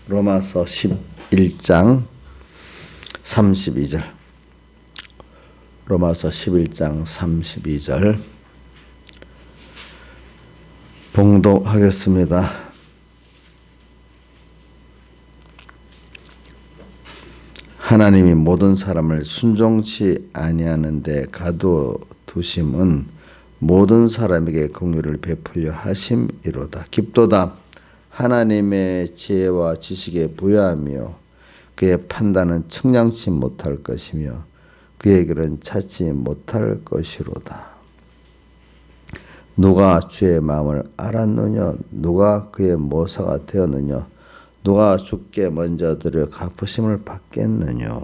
로마서 11장 32절. 로마서 11장 32절 봉독하겠습니다. 하나님이 모든 사람을 순종치 아니하는 데 가두두심은 모든 사람에게 긍휼을 베풀려 하심이로다. 깊도다. 하나님의 지혜와 지식에 부여하며 그의 판단은 측량치 못할 것이며 그의 길은 찾지 못할 것이로다. 누가 주의 마음을 알았느냐? 누가 그의 모사가 되었느냐? 누가 주께 먼저 드려 갚으심을 받겠느냐?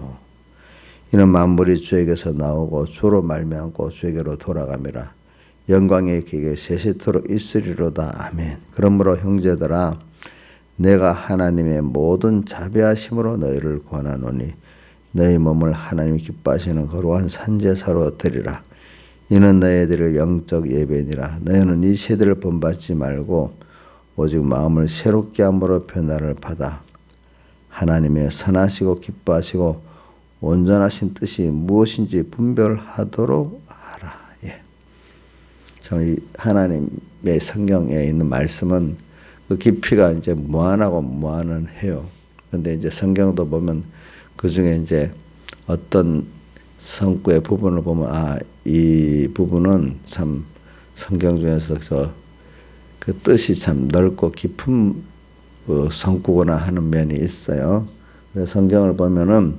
이는 만물이 주에게서 나오고 주로 말미암고 주에게로 돌아감이라. 영광이 그에게 세세토록 있으리로다. 아멘. 그러므로 형제들아, 내가 하나님의 모든 자비하심으로 너희를 권하노니 너희 몸을 하나님이 기뻐하시는 거룩한 산제사로 드리라. 이는 너희들의 영적 예배니라. 너희는 이 세대를 본받지 말고 오직 마음을 새롭게 함으로 변화를 받아 하나님의 선하시고 기뻐하시고 온전하신 뜻이 무엇인지 분별하도록 하라. 예. 이 하나님의 성경에 있는 말씀은 그 깊이가 이제 무한하고 무한은 해요. 근데 이제 성경도 보면 그 중에 이제 어떤 성구의 부분을 보면 이 부분은 참 성경 중에서 그 뜻이 참 넓고 깊은 성구구나 하는 면이 있어요. 그래서 성경을 보면은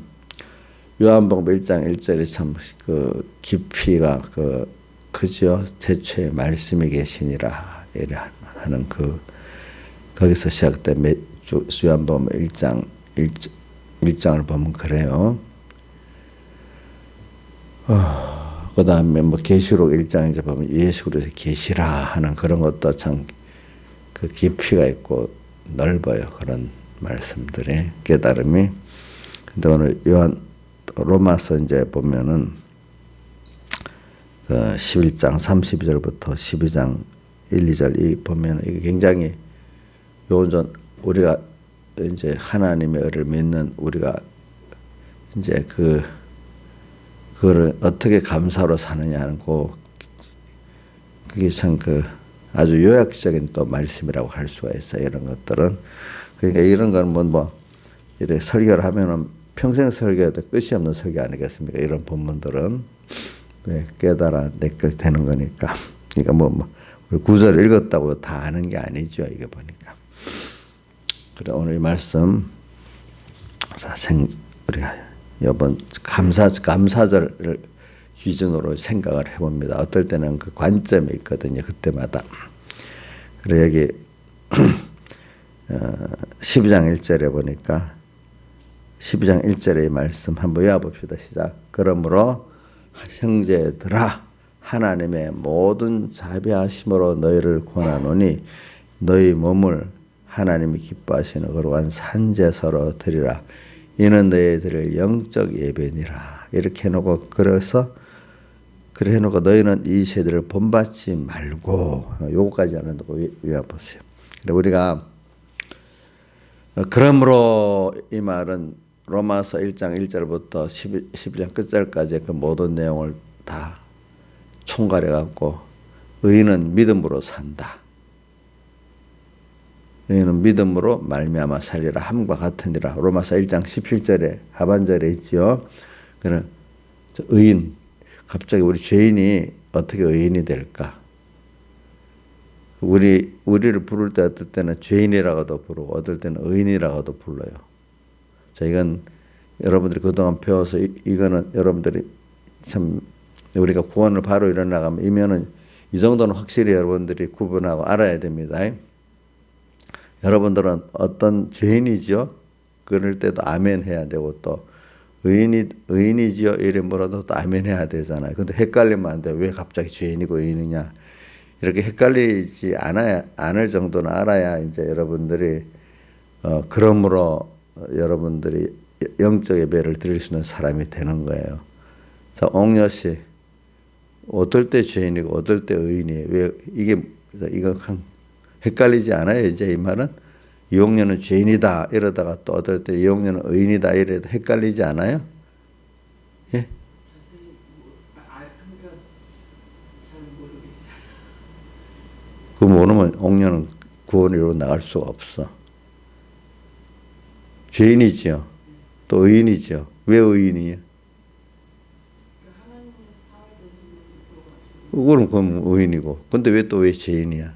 요한복음 1장 1절이 참 그 깊이가 크죠. 태초에 말씀이 계시니라 하는 거기서 시작된 요한복음 1장을 보면 그래요. 그 다음에 계시록 1장에 보면 예수 그리스도의 계시라 하는 그런 것도 참 그 깊이가 있고 넓어요. 그런 말씀들의 깨달음이. 근데 오늘 로마서 이제 보면은 11장 32절부터 12장 1, 2절 이 보면 이게 굉장히 요전 우리가 이제 하나님의 의를 믿는 우리가 이제 그거를 어떻게 감사로 사느냐 하는 그게 참 아주 요약적인 또 말씀이라고 할 수가 있어요. 이런 것들은. 그러니까 이런 건 이렇게 설교를 하면은 평생 설교해도 끝이 없는 설교 아니겠습니까? 이런 본문들은 깨달아 내게 되는 거니까. 그러니까 우리 구절 읽었다고 다 아는 게 아니죠. 이게 보니까. 그래 오늘 이 말씀 우리가 이번 감사절을 기준으로 생각을 해봅니다. 어떨 때는 그 관점이 있거든요. 그때마다. 그리고 여기 12장 1절에 보니까 12장 1절의 말씀 한번 외워봅시다. 시작. 그러므로 형제들아, 하나님의 모든 자비하심으로 너희를 권하노니 너희 몸을 하나님이 기뻐하시는 거룩한 산제사로 드리라. 이는 너희들의 영적 예배니라. 이렇게 해놓고 그래 해놓고 너희는 이 세대를 본받지 말고 요거까지 안 한다고 외워보세요. 우리가 그러므로 이 말은 로마서 1장 1절부터 12장 끝절까지 그 모든 내용을 다 총괄해 갖고 의인은 믿음으로 산다. 너희는 믿음으로 말미암아 살리라 함과 같으니라. 로마서 1장 17절에 하반절에 있지요. 그는 의인, 갑자기 우리 죄인이 어떻게 의인이 될까? 우리를 부를 때 어떨 때는 죄인이라고도 부르고 어떨 때는 의인이라고도 불러요. 자, 이건 여러분들이 그동안 배워서 이거는 여러분들이 참 우리가 구원을 바로 일어나가면 이면은 이 정도는 확실히 여러분들이 구분하고 알아야 됩니다. 여러분들은 어떤 죄인이죠? 그럴 때도 아멘 해야 되고 또 의인이지요? 이래 뭐라도 또 아멘 해야 되잖아요. 근데 헷갈리면 안 돼. 왜 갑자기 죄인이고 의인이냐? 이렇게 헷갈리지 않을 정도는 알아야 이제 여러분들이 그러므로 여러분들이 영적 예배를 드릴 수 있는 사람이 되는 거예요. 자, 옥녀 씨, 어떨 때 죄인이고 어떨 때 의인이에요? 왜 이거 헷갈리지 않아요? 이제 이 말은 이홍련은 죄인이다 이러다가 또 어떨 때 이홍련은 의인이다 이래도 헷갈리지 않아요? 예? 자세히 그러니까 잘 모르겠어요. 그 모르면 옥련은 구원으로 나갈 수가 없어. 죄인이지요. 또 의인이지요. 왜 의인이에요? 하나님의 사활 되심을 느껴가지고 그건 의인이고. 근데 왜 또 왜 죄인이야?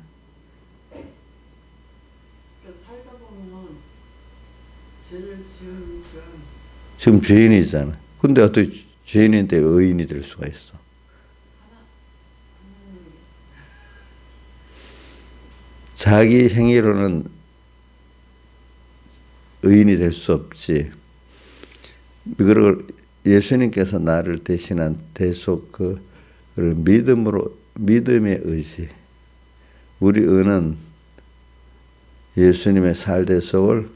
그러니까 살다 보면 죄를 지으니까 지금 죄인이잖아. 근데 어떻게 죄인인데 의인이 될 수가 있어? 하나님 자기 행위로는 의인이 될 수 없지. 그걸 예수님께서 나를 대신한 대속 그를 믿음으로 믿음의 의지. 우리 의는 예수님의 살 대속을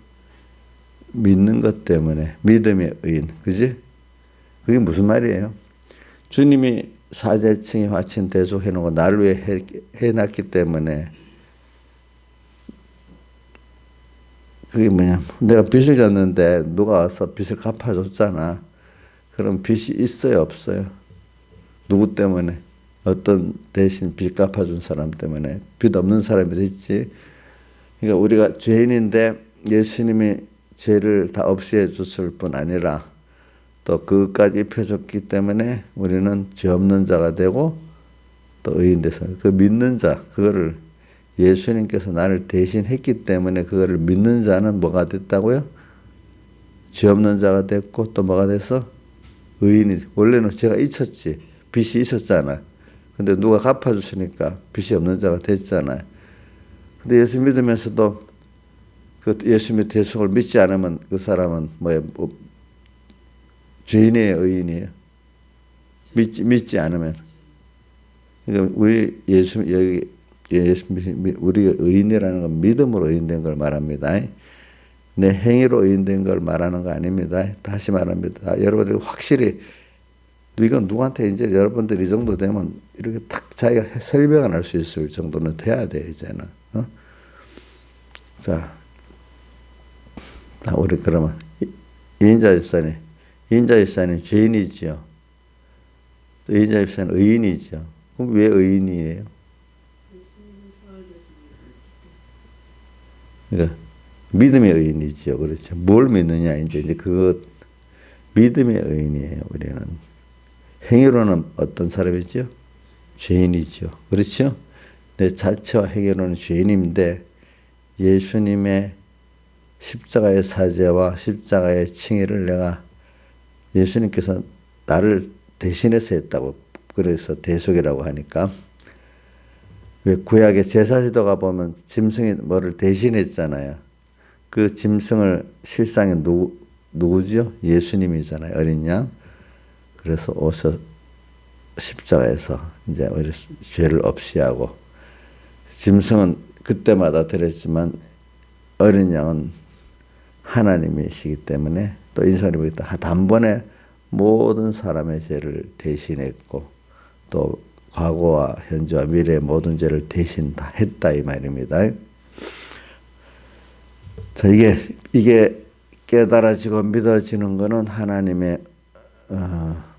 믿는 것 때문에 믿음의 의인. 그지? 그게 무슨 말이에요? 주님이 사제층이 화친 대속해 놓고 나를 위해 해놨기 때문에 그게 뭐냐? 내가 빚을 졌는데 누가 와서 빚을 갚아줬잖아. 그럼 빚이 있어요, 없어요? 누구 때문에? 어떤 대신 빚 갚아준 사람 때문에. 빚 없는 사람이 됐지. 그러니까 우리가 죄인인데 예수님이 죄를 다 없애 줬을 뿐 아니라 또 그것까지 입혀줬기 때문에 우리는 죄 없는 자가 되고 또 의인 돼서 그 믿는 자, 그거를 예수님께서 나를 대신했기 때문에 그거를 믿는 자는 뭐가 됐다고요? 죄 없는 자가 됐고 또 뭐가 돼서 의인이. 원래는 죄가 있었지. 빚이 있었잖아. 근데 누가 갚아주시니까 빚이 없는 자가 됐잖아요. 근데 예수 믿으면서도 그 예수님의 대속을 믿지 않으면 그 사람은 죄인의 의인이에요. 믿지 않으면. 그러니까 우리 우리가 의인이라는 건 믿음으로 의인된 걸 말합니다. 내 행위로 의인된 걸 말하는 거 아닙니다. 다시 말합니다. 여러분들이 확실히 이건 누구한테 이제 여러분들 이 정도 되면 이렇게 딱 자기가 설명을 할 수 있을 정도는 돼야 돼 이제는. 자, 우리 그러면 이인자 집사님 죄인이지요. 또 이인자 집사님 의인이죠. 그럼 왜 의인이에요? 예수님의 사활 되심을 그러니까 믿음의 의인이지요. 그렇죠. 뭘 믿느냐 이제 그것 믿음의 의인이에요. 우리는 행위로는 어떤 사람이죠? 죄인이죠. 그렇죠. 내 자체와 행위로는 죄인인데 예수님의 십자가의 사죄와 십자가의 칭의를 내가 예수님께서 나를 대신해서 했다고. 그래서 대속이라고 하니까. 왜 구약의 제사지도가 보면 짐승이 뭐를 대신했잖아요. 그 짐승을 실상에 누구죠? 예수님이잖아요. 어린 양. 그래서 오셔 십자가에서 이제 우리 죄를 없이 하고, 짐승은 그때마다 드렸지만 어린 양은 하나님이시기 때문에 또 인사를 단번에 모든 사람의 죄를 대신했고 또 과거와 현재와 미래의 모든 죄를 대신 다 했다 이 말입니다. 자, 이게 깨달아지고 믿어지는 것은 하나님의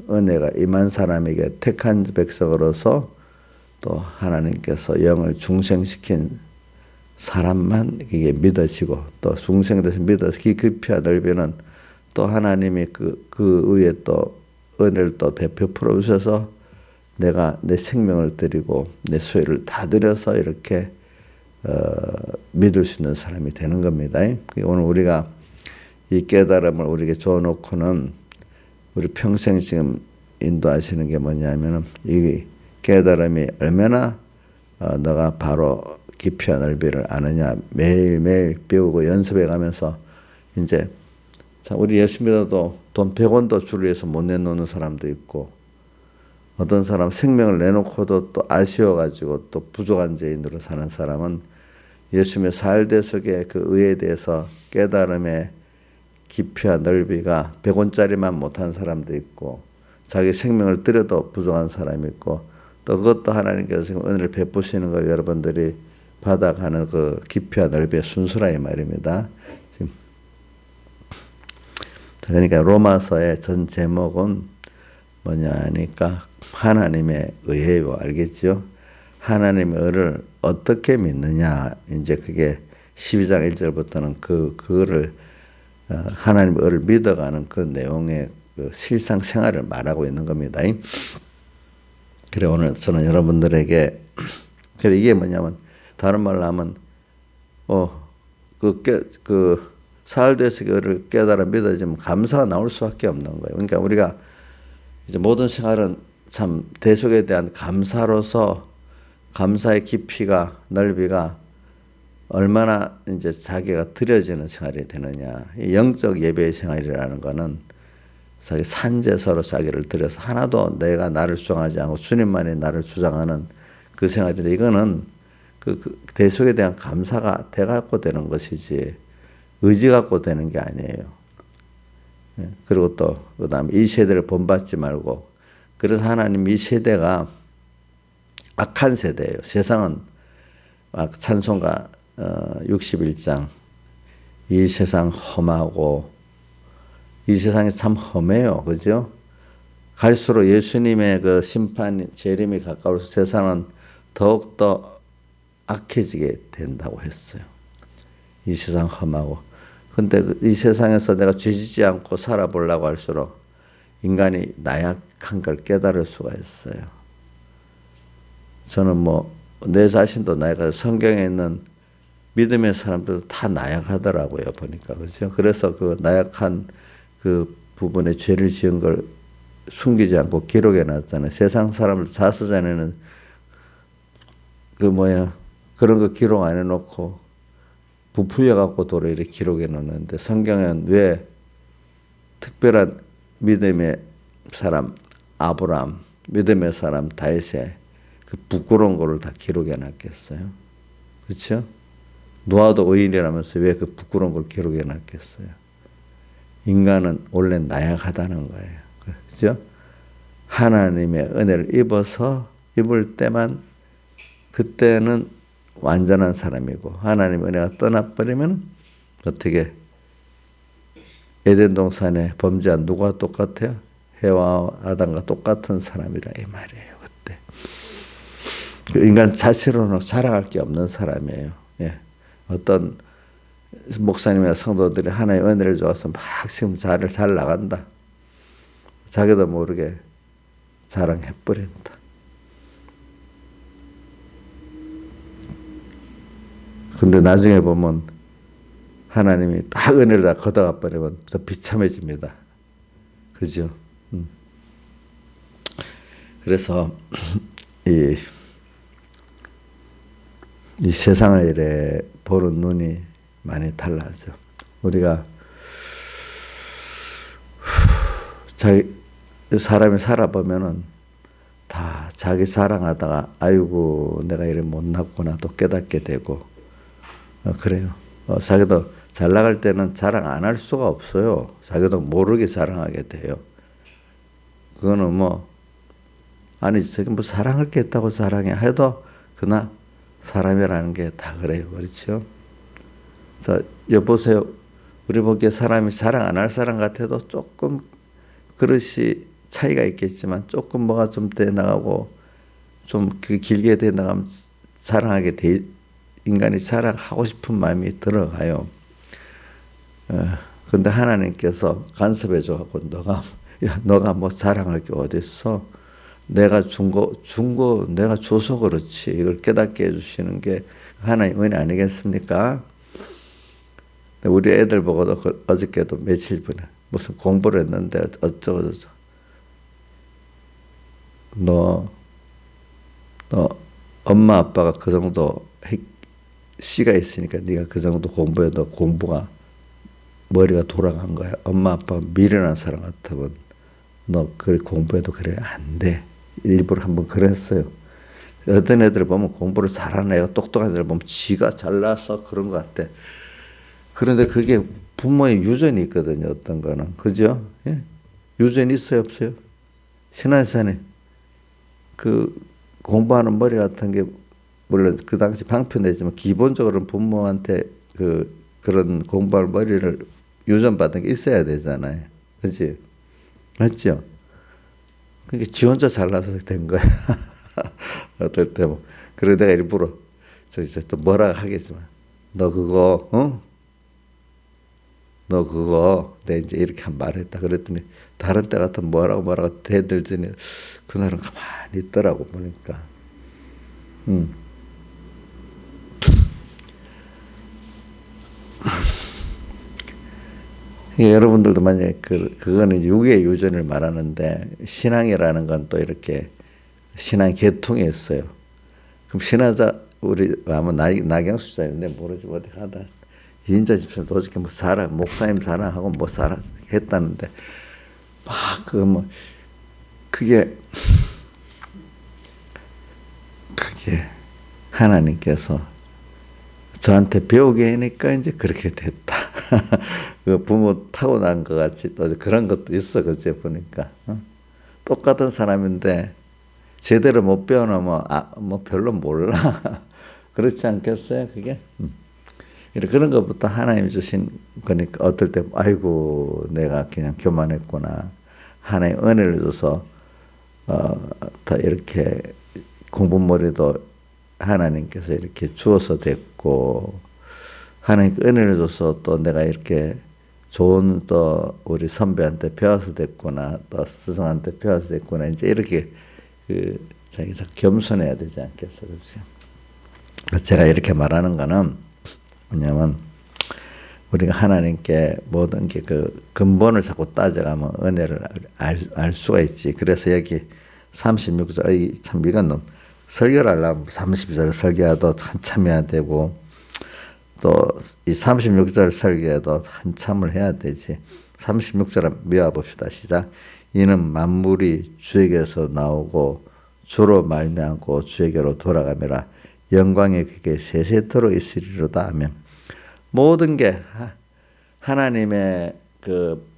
은혜가 임한 사람에게 택한 백성으로서 또 하나님께서 영을 중생시킨 사람만 이게 믿어지고 또 중생돼서 믿어서 깊이와 넓이는 또 하나님이 그 위에 또 은혜를 또 베풀어 주셔서 내가 내 생명을 드리고 내 소유를 다 드려서 이렇게 믿을 수 있는 사람이 되는 겁니다. 오늘 우리가 이 깨달음을 우리에게 줘놓고는 우리 평생 지금 인도하시는 게 뭐냐면은 이 깨달음이 얼마나 너가 바로 깊이와 넓이를 아느냐 매일매일 배우고 연습해 가면서 이제 자, 우리 예수 믿어도 돈 100원도 주를 위해서 못 내놓는 사람도 있고 어떤 사람 생명을 내놓고도 또 아쉬워가지고 또 부족한 죄인으로 사는 사람은 예수님의 살대속의 그 의에 대해서 깨달음의 깊이와 넓이가 100원짜리만 못한 사람도 있고 자기 생명을 들여도 부족한 사람이 있고 또 그것도 하나님께서 지금 은혜를 베푸시는 걸 여러분들이 받아가는 그 깊이와 넓이의 순수라 이 말입니다. 지금 그러니까 로마서의 전 제목은 뭐냐 하니까 하나님의 의예요. 알겠죠? 하나님의 의를 어떻게 믿느냐. 이제 그게 12장 1절부터는 그거를 하나님의 의를 믿어가는 그 내용의 그 실상 생활을 말하고 있는 겁니다. 그래 오늘 저는 여러분들에게 그래 이게 뭐냐면 다른 말로 하면 그 사흘되에서 그를 깨달아 믿어지면 감사가 나올 수밖에 없는 거예요. 그러니까 우리가 이제 모든 생활은 참 대속에 대한 감사로서 감사의 깊이가 넓이가 얼마나 이제 자기가 드려지는 생활이 되느냐. 이 영적 예배의 생활이라는 거는 자기 산제서로 자기를 드려서 하나도 내가 나를 주장하지 않고 주님만이 나를 주장하는 그 생활인데 이거는 그 대속에 대한 감사가 돼 갖고 되는 것이지 의지 갖고 되는 게 아니에요. 그리고 또 그다음에 이 세대를 본받지 말고 그래서 하나님 이 세대가 악한 세대예요. 세상은 찬송가 61장 이 세상 험하고 이 세상이 참 험해요. 그죠? 갈수록 예수님의 그 심판 재림이 가까울수록 세상은 더욱더 악해지게 된다고 했어요. 이 세상 험하고. 근데 이 세상에서 내가 죄지지 않고 살아보려고 할수록 인간이 나약한 걸 깨달을 수가 있어요. 저는 내 자신도 나약해서 성경에 있는 믿음의 사람들도 다 나약하더라고요. 보니까. 그죠? 그래서 그 나약한 그 부분에 죄를 지은 걸 숨기지 않고 기록해 놨잖아요. 세상 사람들 자서전에는 그런 거 기록 안 해놓고 부풀려 갖고 도로 이렇게 기록해 놓는데 성경은 왜 특별한 믿음의 사람 아브라함, 믿음의 사람 다윗의 그 부끄러운 거를 다 기록해 놨겠어요? 그렇죠? 노아도 의인이라면서 왜 그 부끄러운 걸 기록해 놨겠어요? 인간은 원래 나약하다는 거예요. 그렇죠? 하나님의 은혜를 입을 때만 그때는 완전한 사람이고 하나님의 은혜가 떠나버리면 어떻게 에덴 동산에 범죄한 누가 똑같아요? 해와 아담과 똑같은 사람이라 이 말이에요. 그때 인간 자체로는 자랑할 게 없는 사람이에요. 예. 어떤 목사님이나 성도들이 하나님의 은혜를 줘서 막 지금 잘 나간다. 자기도 모르게 자랑해버린다. 근데 나중에 보면 하나님이 딱 은혜를 다 걷어가 버리면 더 비참해집니다. 그죠? 그래서 이 세상을 이래 보는 눈이 많이 달라져. 우리가 사람이 살아보면은 다 자기 자랑하다가 아이고 내가 이래 못났구나 또 깨닫게 되고 그래요. 자기도 잘 나갈 때는 자랑 안 할 수가 없어요. 자기도 모르게 자랑하게 돼요. 그거는 아니 저기 자랑할 게 있다고 자랑해 해도 그나 사람이라는 게 다 그래요. 그렇죠? 자, 여보세요. 우리 보기에 사람이 자랑 안 할 사람 같아도 조금 그릇이 차이가 있겠지만 조금 뭐가 좀 돼 나가고 좀 길게 돼 나가면 자랑하게 돼 인간이 자랑하고 싶은 마음이 들어가요. 근데 하나님께서 간섭해 줘갖고 너가 뭐 자랑할 게 어디 있어? 내가 준 거 내가 줘서 그렇지. 이걸 깨닫게 해주시는 게 하나님 은혜 아니겠습니까? 우리 애들 보고도 어저께도 며칠 전에 무슨 공부를 했는데 어쩌고 너 엄마 아빠가 그 정도 씨가 있으니까 네가 그 정도 공부해도 공부가 머리가 돌아간 거야. 엄마 아빠가 미련한 사람 같으면 너 그 공부해도 그래 안 돼. 일부러 한번 그랬어요. 어떤 애들 보면 공부를 잘하는 애가 똑똑한 애들 보면 지가 잘나서 그런 것 같아. 그런데 그게 부모의 유전이 있거든요. 어떤 거는. 그죠? 예? 유전이 있어요? 없어요? 신한산에 그 공부하는 머리 같은 게 물론 그 당시 방편했지만 기본적으로는 부모한테 그런 공부할 머리를 유전받은 게 있어야 되잖아요. 그렇지? 맞죠? 그러니까 지 혼자 잘나서 된 거야. 어떨 때 뭐. 그래 내가 일부러 또 뭐라 하겠지만 너 그거 너 그거 내 이제 이렇게 한 말했다 그랬더니 다른 때 같은 뭐라고 대들더니 그날은 가만히 있더라고 보니까. 여러분들도 만약에 그거는 육의 유전을 말하는데 신앙이라는 건 또 이렇게 신앙 계통이 있어요. 그럼 신화자 우리 아마 나경수 자인데 모르지 어디 가다 인자 집사님 도저히 뭐 목사님 사랑하고 뭐 했다는데 막 그게 하나님께서 저한테 배우게 하니까 이제 그렇게 됐다. 그 부모 타고난 것 같이 또 그런 것도 있어. 그제 보니까 똑같은 사람인데 제대로 못 배워놓으면 뭐 별로 몰라. 그렇지 않겠어요? 그게 그런 것부터 하나님이 주신 거니까 어떨 때 아이고 내가 그냥 교만했구나. 하나님 은혜를 줘서 더 이렇게 공부머리도 하나님께서 이렇게 주어서 됐고 하나님 은혜를 줘서 또 내가 이렇게 좋은 또 우리 선배한테 배워서 됐구나 또 스승한테 배워서 됐구나 이제 이렇게 자기가 겸손해야 되지 않겠어, 그렇지? 제가 이렇게 말하는 거는 뭐냐면 우리가 하나님께 모든 게 근본을 자꾸 따져가면 은혜를 알 수가 있지. 그래서 여기 36절 참 이건 설교를 하려면 30절 설교해도 한참 해야 되고 또 이 36절 설교에도 한참을 해야 되지. 36절 외워봅시다. 시작. 이는 만물이 주에게서 나오고 주로 말미암고 주에게로 돌아가매라. 영광이 그게 세세토록 있으리로다 하면 모든 게 하나님의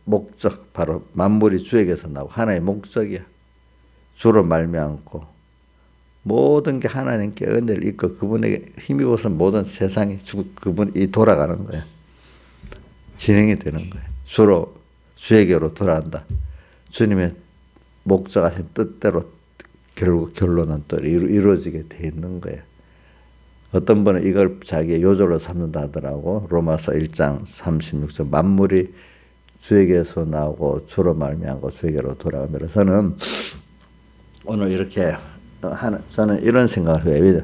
목적 바로 만물이 주에게서 나오고 하나의 목적이야. 주로 말미암고 모든 게 하나님께 은혜를 입고 그분에게 힘입어서 모든 세상이 그분이 돌아가는 거야. 진행이 되는 거야. 주로 주에게로 돌아간다. 주님의 목적하신 뜻대로 결국 결론은 또 이루어지게 돼 있는 거야. 어떤 분은 이걸 자기의 요절로 삼는다 하더라고. 로마서 1장 36절 만물이 주에게서 나오고 주로 말미암고 주에게로 돌아가며 저는 오늘 이렇게 저는 이런 생각을 해요.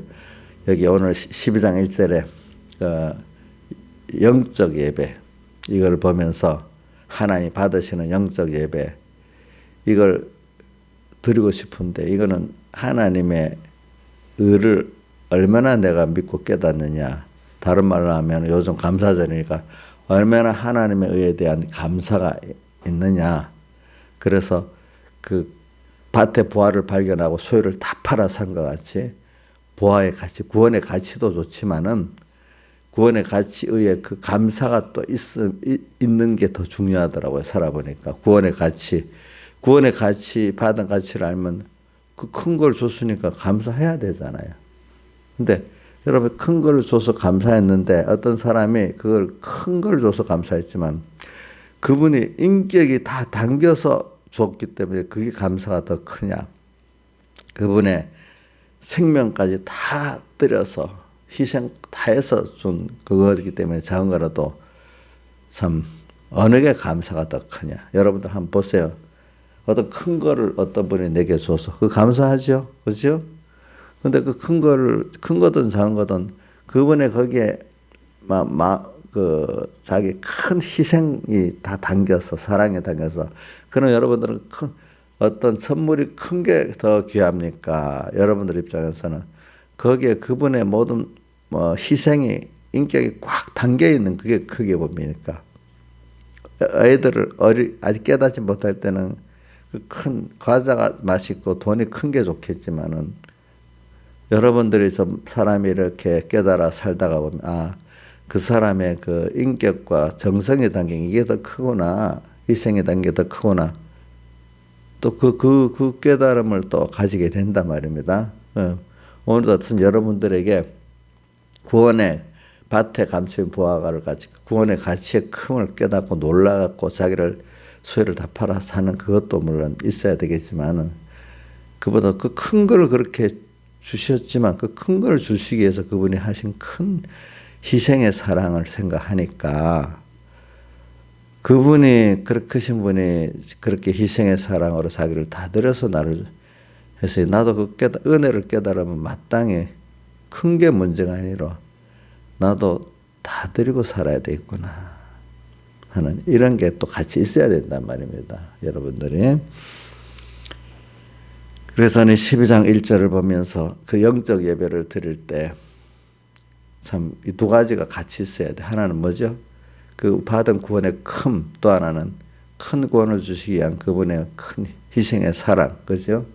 여기 오늘 12장 1절에 영적 예배 이걸 보면서 하나님 받으시는 영적 예배 이걸 드리고 싶은데 이거는 하나님의 의를 얼마나 내가 믿고 깨닫느냐. 다른 말로 하면 요즘 감사절이니까 얼마나 하나님의 의에 대한 감사가 있느냐. 그래서 밭의 보화를 발견하고 소유를 다 팔아 산 것 같이 보화의 가치, 구원의 가치도 좋지만은 구원의 가치의 감사가 또 있는 게 더 중요하더라고요. 살아보니까 구원의 가치 받은 가치를 알면 그 큰 걸 줬으니까 감사해야 되잖아요. 근데 여러분 큰 걸 줘서 감사했는데 어떤 사람이 그걸 큰 걸 줘서 감사했지만 그분이 인격이 다 담겨서 줬기 때문에 그게 감사가 더 크냐. 그분의 생명까지 다 들여서 희생 다 해서 준 그거이기 때문에 작은 거라도 참 어느 게 감사가 더 크냐. 여러분들 한번 보세요. 어떤 큰 거를 어떤 분이 내게 줘서 그 감사하죠. 그렇죠? 근데 그 큰 거든 작은 거든 그분의 거기에 자기 큰 희생이 다 담겨서 사랑에 담겨서 그럼 여러분들은 어떤 선물이 큰 게 더 귀합니까? 여러분들 입장에서는 거기에 그분의 모든 희생이 인격이 꽉 담겨 있는 그게 크게 보입니까? 아이들을 아직 깨닫지 못할 때는 그 큰 과자가 맛있고 돈이 큰 게 좋겠지만은 여러분들이 사람이 이렇게 깨달아 살다가 보면 그 사람의 그 인격과 정성이 담긴 이게 더 크구나. 희생이 담긴 게 더 크구나. 또 그 깨달음을 또 가지게 된단 말입니다. 오늘 같은 여러분들에게 구원의 밭에 감추인 부하가를 같이 구원의 가치의 큼을 깨닫고 놀라갖고 자기를 소유를 다 팔아 사는 그것도 물론 있어야 되겠지만은 그보다 그 큰 걸 그렇게 주셨지만 그 큰 걸 주시기 위해서 그분이 하신 큰 희생의 사랑을 생각하니까 그분이 그렇게 크신 분이 그렇게 희생의 사랑으로 자기를 다 드려서 나를 해서 나도 그 은혜를 깨달으면 마땅히 큰 게 문제가 아니라 나도 다 드리고 살아야 되겠구나 하는 이런 게 또 같이 있어야 된단 말입니다. 여러분들이. 그래서 12장 1절을 보면서 그 영적 예배를 드릴 때 참 이 두 가지가 같이 있어야 돼. 하나는 뭐죠? 그 받은 구원의 큼, 또 하나는 큰 구원을 주시기 위한 그분의 큰 희생의 사랑, 그죠?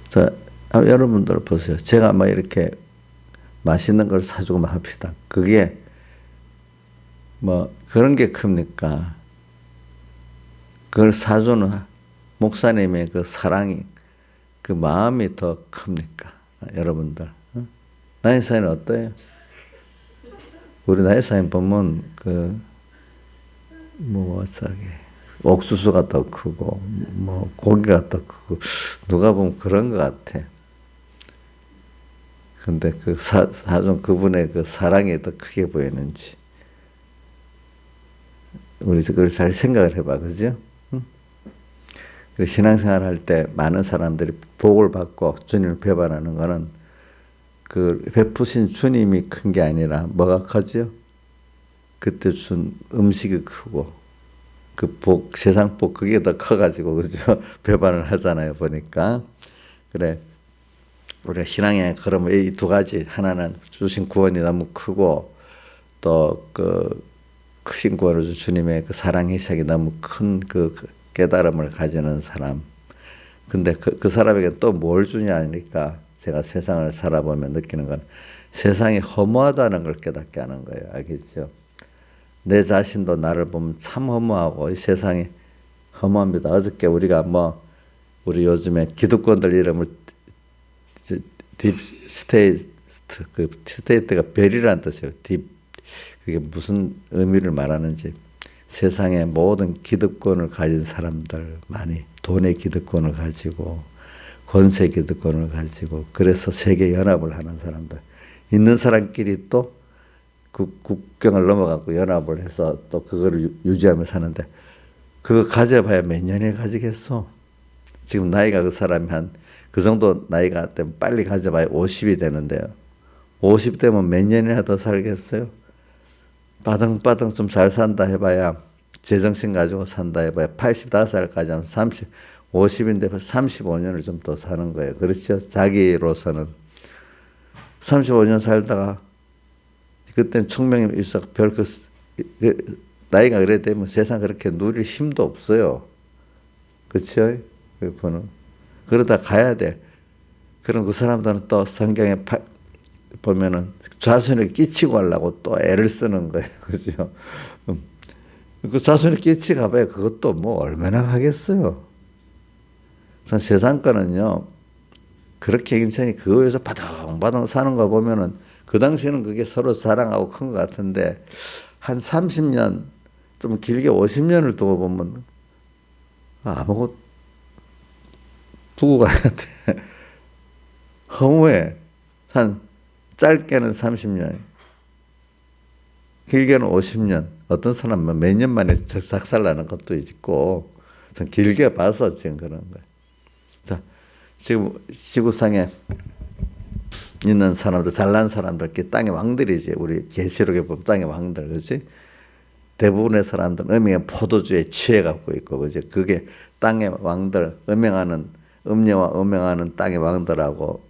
자, 여러분들 보세요. 제가 막 이렇게 맛있는 걸 사주고 합시다. 그게 뭐 그런 게 큽니까? 그걸 사주는 목사님의 그 사랑이 그 마음이 더 큽니까? 여러분들. 나의 사연은 어때요? 우리 나의 사연 보면 옥수수가 더 크고 뭐 고기가 더 크고 누가 보면 그런 것 같아. 근데 그 사준 그분의 그 사랑이 더 크게 보이는지 우리 그걸 잘 생각을 해봐, 그죠? 신앙생활 할 때 많은 사람들이 복을 받고 주님을 배반하는 거는 그 베푸신 주님이 큰 게 아니라 뭐가 크죠? 그때 준 음식이 크고 그 복, 세상 복 그게 더 커가지고 그죠? 배반을 하잖아요, 보니까. 그래. 우리가 신앙에 그러면 이 두 가지 하나는 주신 구원이 너무 크고 또 그 크신 구원을 준 주님의 그 사랑 희생이 너무 큰 그 깨달음을 가지는 사람. 근데 그 사람에게 또 뭘 주냐 하니까 제가 세상을 살아보면 느끼는 건 세상이 허무하다는 걸 깨닫게 하는 거예요. 알겠죠? 내 자신도 나를 보면 참 허무하고 이 세상이 허무합니다. 어저께 우리가 우리 요즘에 기득권들 이름을 딥 스테이트, 그 스테이트가 별이라는 뜻이에요. 그게 무슨 의미를 말하는지. 세상의 모든 기득권을 가진 사람들 많이 돈의 기득권을 가지고 권세 기득권을 가지고 그래서 세계 연합을 하는 사람들 있는 사람끼리 또 그 국경을 넘어가고 연합을 해서 또 그거를 유지하며 사는데 그거 가져봐야 몇 년을 가지겠어. 지금 나이가 그 사람이 그 정도 나이가 되면 빨리 가져봐야 50이 되는데요. 50 되면 몇 년이나 더 살겠어요? 빠등빠등 좀 잘 산다 해봐야 제정신 가지고 산다 해봐야 85살까지 하면 50인데 35년을 좀 더 사는 거예요. 그렇죠? 자기로서는 35년 살다가 그때는 총명이 일석 나이가 그래 되면 세상 그렇게 누릴 힘도 없어요. 그렇죠? 그러다 가야 돼. 그럼 그 사람들은 또 성경에 보면은 자손에 끼치고 하려고 또 애를 쓰는 거예요. 그죠? 그 자손에 끼치고 가봐야 그것도 뭐 얼마나 하겠어요. 세상 거는요, 그렇게 괜찮이 그거 위해서 바둥바둥 사는 거 보면은 그 당시에는 그게 서로 사랑하고 큰 것 같은데 한 30년, 좀 길게 50년을 두고 보면 아무것도 두고 가야 돼. 허무해. 한 짧게는 30년, 길게는 50년. 어떤 사람은 몇 년 만에 작살나는 것도 있고, 좀 길게 봐서 지금 그런 거예요. 자, 지금 지구상에 있는 사람들, 잘난 사람들, 땅의 왕들이지. 우리 계시록에 보면 땅의 왕들, 그렇지? 대부분의 사람들은 음행의 포도주에 취해갖고 있고, 그지? 그게 땅의 왕들, 음녀와 음행하는 땅의 왕들하고,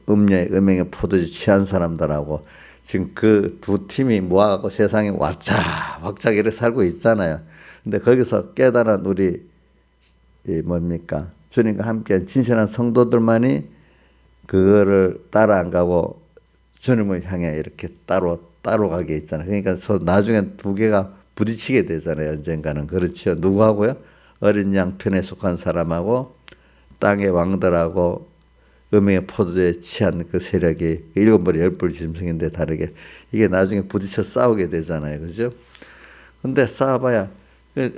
음행의 포도주 취한 사람들하고, 지금 그 두 팀이 모아갖고 세상에 왁작 이렇게 살고 있잖아요. 근데 거기서 깨달은 우리, 뭡니까? 주님과 함께 진실한 성도들만이 그거를 따라 안 가고 주님을 향해 이렇게 따로 가게 있잖아요. 그러니까 나중에 두 개가 부딪히게 되잖아요. 언젠가는. 그렇죠. 누구하고요? 어린 양 편에 속한 사람하고 땅의 왕들하고 음행의 포도에 취한 그 세력이 일곱 머리 열 뿔 짐승인데 다르게 이게 나중에 부딪혀 싸우게 되잖아요. 그죠? 근데 싸워봐야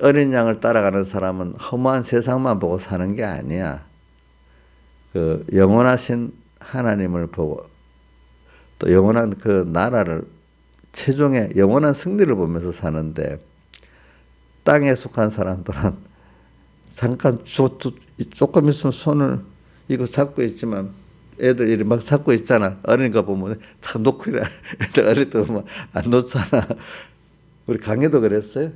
어린 양을 따라가는 사람은 허무한 세상만 보고 사는 게 아니야. 그 영원하신 하나님을 보고 또 영원한 그 나라를 최종의 영원한 승리를 보면서 사는데 땅에 속한 사람들은 잠깐 조금 있으면 손을 이거 잡고 있지만 애들 이렇게 막 잡고 있잖아. 어린 거 보면 다 놓고 이래. 애들 어릴 때 보면 안 놓잖아. 우리 강혜도 그랬어요?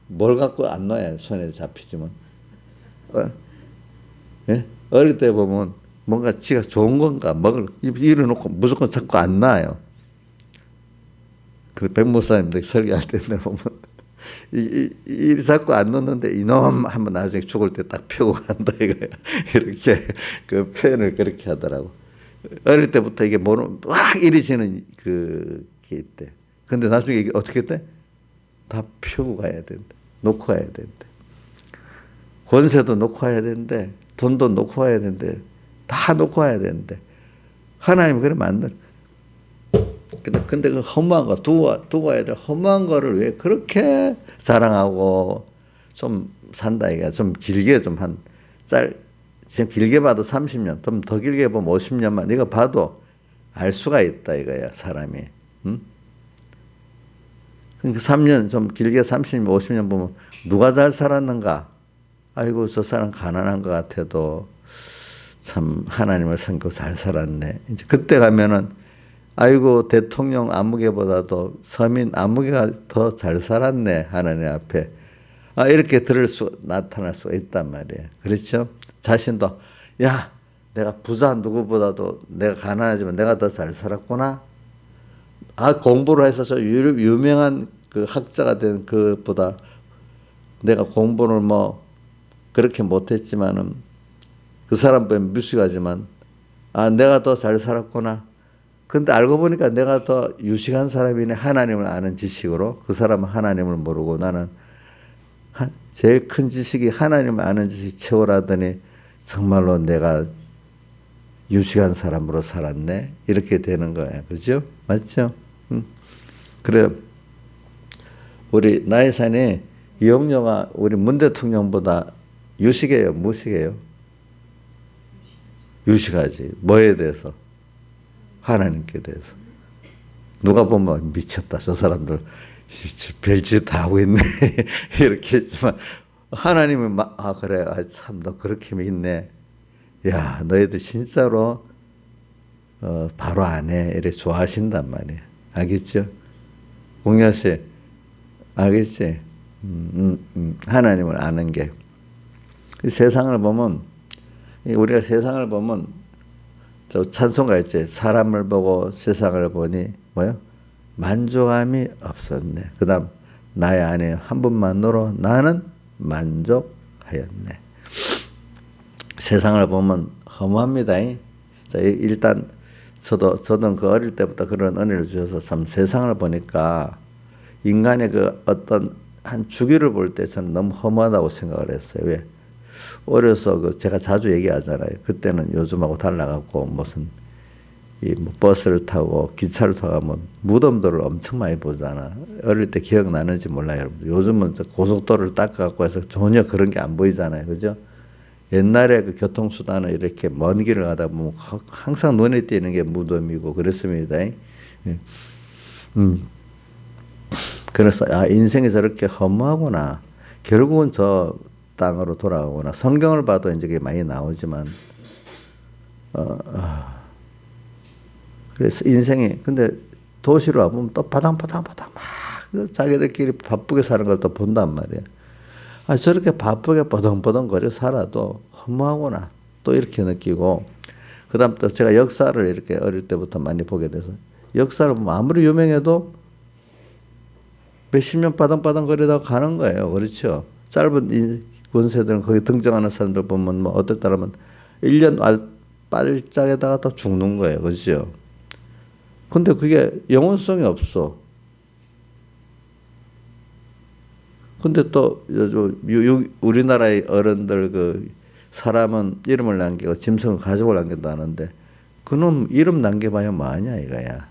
뭘 갖고 안 놔야 손에 잡히지만. 예? 어릴 때 보면 뭔가 지가 좋은 건가 먹을 이래놓고 무조건 잡고 안 놔요. 그 백목사님들 설교할 때 보면 이 자꾸 안 놓는데 이놈 한번 나중에 죽을 때 딱 펴고 간다 이거야. 이렇게 그 표현을 그렇게 하더라고. 어릴 때부터 이게 막 이리지는 그게 있대. 근데 나중에 이게 어떻게 돼? 다 펴고 가야 된대. 놓고 가야 된대. 권세도 놓고 가야 되는데 돈도 놓고 가야 되는데 다 놓고 가야 되는데 하나님은 그래 만들. 근데 그 허무한 거 두고 가야 돼. 허무한 거를 왜 그렇게 자랑하고 좀 산다 이게 좀 길게 좀 지금 길게 봐도 30년, 좀 더 길게 보면 50년만 네가 봐도 알 수가 있다 이거야 사람이. 응? 그러니까 3년 좀 길게 30년, 50년 보면 누가 잘 살았는가? 아이고 저 사람 가난한 것 같아도 참 하나님을 섬기고 잘 살았네. 이제 그때 가면은 아이고 대통령 아무개보다도 서민 아무개가 더 잘 살았네 하나님 앞에. 이렇게 나타날 수가 있단 말이에요. 그렇죠? 자신도 야 내가 부자 누구보다도 내가 가난하지만 내가 더 잘 살았구나. 공부를 해서 저 유명한 그 학자가 된 그보다 내가 공부를 뭐 그렇게 못했지만은 그 사람 보면 무식하지만 내가 더 잘 살았구나. 근데 알고 보니까 내가 더 유식한 사람이네. 하나님을 아는 지식으로. 그 사람은 하나님을 모르고 나는 제일 큰 지식이 하나님을 아는 지식이 최고라더니 정말로 내가 유식한 사람으로 살았네. 이렇게 되는 거예요. 그죠? 맞죠? 그래. 우리 나혜산이 이영녀가 우리 문 대통령보다 유식해요? 무식해요? 유식하지. 뭐에 대해서? 하나님께 대해서. 누가 보면 미쳤다. 저 사람들 별짓 다 하고 있네. 이렇게 했지만 하나님은 그래. 참 너 그렇게 믿네. 야 너희들 진짜로 바로 안 해. 이렇게 좋아하신단 말이에요. 알겠죠? 공야 씨 알겠지? 하나님을 아는 게 세상을 보면 우리가 세상을 보면 저 찬송가 있지. 사람을 보고 세상을 보니 뭐요? 만족함이 없었네. 그 다음 나의 아내 한 분만으로 나는 만족하였네. 세상을 보면 허무합니다. 자, 일단 저는 그 어릴 때부터 그런 은혜를 주셔서 참 세상을 보니까 인간의 그 어떤 한 주기를 볼 때 저는 너무 허무하다고 생각을 했어요. 왜? 어려서 제가 자주 얘기하잖아요. 그때는 요즘하고 달라갖고 무슨 뭐 버스를 타고 기차를 타고 가면 무덤들을 엄청 많이 보잖아. 어릴 때 기억나는지 몰라요, 여러분. 요즘은 고속도로를 닦아갖고 해서 전혀 그런 게 안 보이잖아요, 그죠? 옛날에 그 교통수단을 이렇게 먼 길을 가다 보면 항상 눈에 띄는 게 무덤이고 그랬습니다. 그래서 인생이 저렇게 허무하구나. 결국은 저 땅으로 돌아오거나 성경을 봐도 이제 그게 많이 나오지만 그래서 인생이 근데 도시로 와보면 또 바당바당 막 자기들끼리 바쁘게 사는 걸 또 본단 말이야. 저렇게 바쁘게 버덩버덩거려 살아도 허무하구나 또 이렇게 느끼고 그 다음 또 제가 역사를 이렇게 어릴 때부터 많이 보게 돼서 역사를 보면 아무리 유명해도 몇십 년 바덩바덩거리다가 가는 거예요. 그렇죠? 짧은 권세들은 거기 등장하는 사람들 보면 뭐 어떨 때라면 1년 빨짝에다가 다 죽는 거예요. 그렇죠? 근데 그게 영원성이 없어. 근데 또 요즘 우리나라의 어른들 그 사람은 이름을 남기고 짐승은 가족을 남긴다는데 그놈 이름 남겨봐야 뭐하냐 이거야.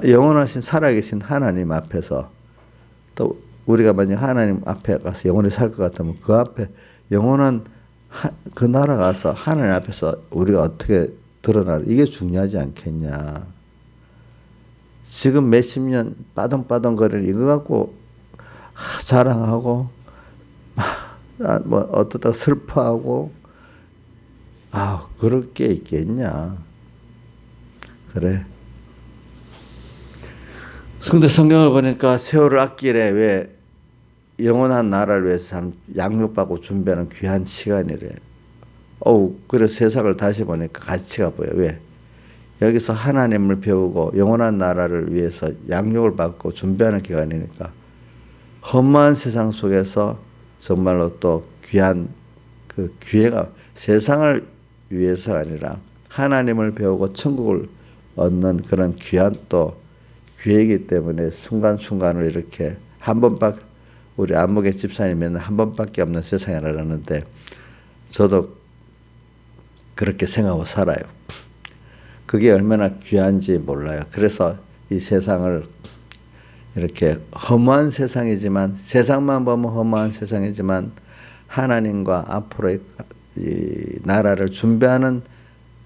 영원하신 살아계신 하나님 앞에서 또 우리가 만약 하나님 앞에 가서 영원히 살 것 같으면 그 앞에 영원한 그 나라 가서 하나님 앞에서 우리가 어떻게 드러나 이게 중요하지 않겠냐. 지금 몇십 년 빠동빠동거리는 이거 갖고 자랑하고 뭐 어떠다 슬퍼하고 그럴 게 있겠냐. 그래. 근데 성경을 보니까 세월을 아끼래. 왜? 영원한 나라를 위해서 참 양육받고 준비하는 귀한 시간이래. 그래 세상을 다시 보니까 가치가 보여. 왜? 여기서 하나님을 배우고 영원한 나라를 위해서 양육을 받고 준비하는 기간이니까 험한 세상 속에서 정말로 또 귀한 그 기회가 세상을 위해서가 아니라 하나님을 배우고 천국을 얻는 그런 귀한 또 기회이기 때문에 순간순간을 이렇게 한 번밖에 우리 안목의 집사님 맨날 한 번밖에 없는 세상이라는데 저도 그렇게 생각하고 살아요. 그게 얼마나 귀한지 몰라요. 그래서 이 세상을 이렇게 허무한 세상이지만 세상만 보면 허무한 세상이지만 하나님과 앞으로의 이 나라를 준비하는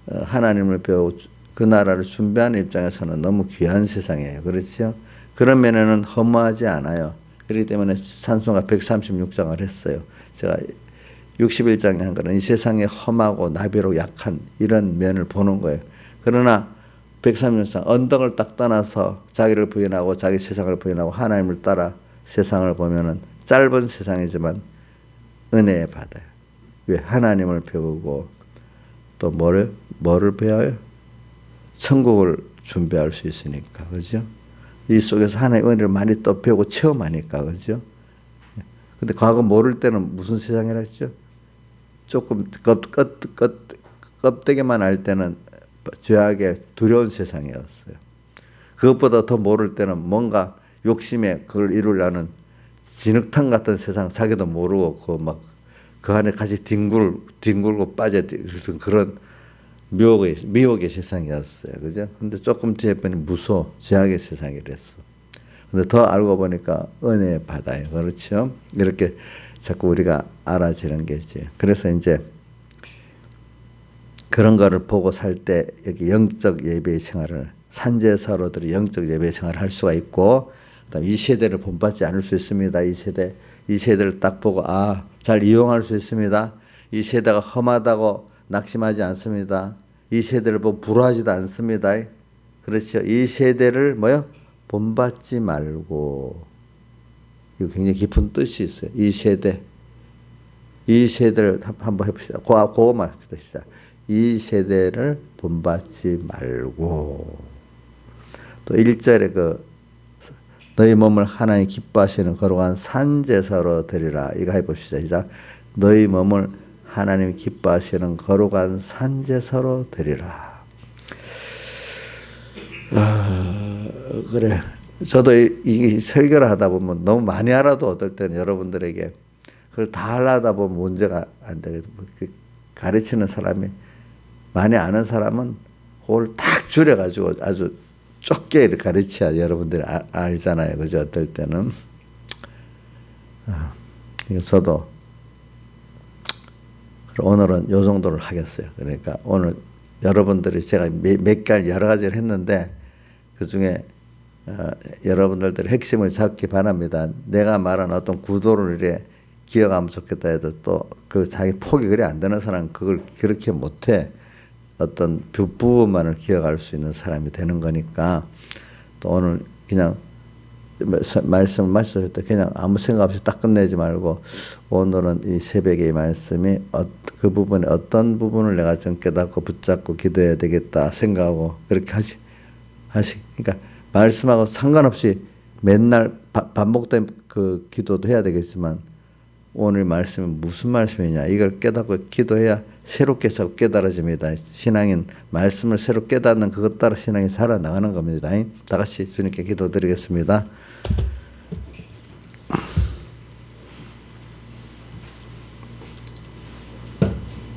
하나님을 배우고 그 나라를 준비하는 입장에서는 너무 귀한 세상이에요. 그렇죠? 그런 면에는 허무하지 않아요. 그렇기 때문에 찬송가 136장을 했어요. 제가 61장에 한 거는 이 세상에 험하고 나비로 약한 이런 면을 보는 거예요. 그러나 136장 언덕을 딱 떠나서 자기를 부인하고 자기 세상을 부인하고 하나님을 따라 세상을 보면은 짧은 세상이지만 은혜의 바다예요. 왜? 하나님을 배우고 또 뭐를 배워요? 천국을 준비할 수 있으니까. 그죠? 이 속에서 하나님의 은혜를 많이 또 배우고 체험하니까. 그죠? 근데 과거 모를 때는 무슨 세상이라 했죠? 조금 껍데기만 알 때는 죄악에 두려운 세상이었어요. 그것보다 더 모를 때는 뭔가 욕심에 그걸 이루려는 진흙탕 같은 세상 자기도 모르고 그 안에 같이 뒹굴고 빠져든 그런 미혹의 세상이었어요. 그죠? 근데 조금 뒤에 보니 무서워. 죄악의 세상이랬어. 근데 더 알고 보니까 은혜의 바다예요. 그렇죠? 이렇게 자꾸 우리가 알아지는 게지. 그래서 이제 그런 거를 보고 살 때 여기 영적 예배의 생활을 산제사로들이 영적 예배의 생활을 할 수가 있고 그다음 이 세대를 본받지 않을 수 있습니다. 이 세대를 딱 보고 잘 이용할 수 있습니다. 이 세대가 험하다고 낙심하지 않습니다. 이 세대를 보고 불화하지도 않습니다. 그렇죠. 이 세대를 본받지 말고 이거 굉장히 깊은 뜻이 있어요. 이 세대를 한번 해봅시다. 그거만 해봅시다. 이 세대를 본받지 말고 또 1절에 너희 몸을 하나님 기뻐하시는 거룩한 산제사로 드리라. 이거 해봅시다. 시작. 너희 몸을 하나님 기뻐하시는 거룩한 산제사로 드리라. 그래. 저도 이 설교를 하다 보면 너무 많이 알아도 어떨 때는 여러분들에게 그걸 다 하려다 보면 문제가 안 되겠어. 가르치는 사람이 많이 아는 사람은 그걸 딱 줄여가지고 아주 좁게 가르쳐야 여러분들이 알잖아요. 그죠? 어떨 때는. 저도 오늘은 요 정도를 하겠어요. 그러니까 오늘 여러분들이 제가 몇 개월 여러 가지를 했는데 그 중에 여러분들의 핵심을 잡기 바랍니다. 내가 말한 어떤 구도를 이렇게 기억하면 좋겠다 해도 또 그 자기 폭이 그래 안 되는 사람은 그걸 그렇게 못해. 어떤 부분만을 기억할 수 있는 사람이 되는 거니까 또 오늘 그냥 말씀을 마쳤을 때 그냥 아무 생각 없이 딱 끝내지 말고 오늘은 이 새벽의 말씀이 그 부분에 어떤 부분을 내가 좀 깨닫고 붙잡고 기도해야 되겠다 생각하고 그렇게 그러니까 말씀하고 상관없이 맨날 반복된 그 기도도 해야 되겠지만 오늘 말씀은 무슨 말씀이냐 이걸 깨닫고 기도해야 새롭게 자꾸 깨달아집니다. 신앙인 말씀을 새로 깨닫는 그것 따라 신앙이 살아나가는 겁니다. 다 같이 주님께 기도드리겠습니다.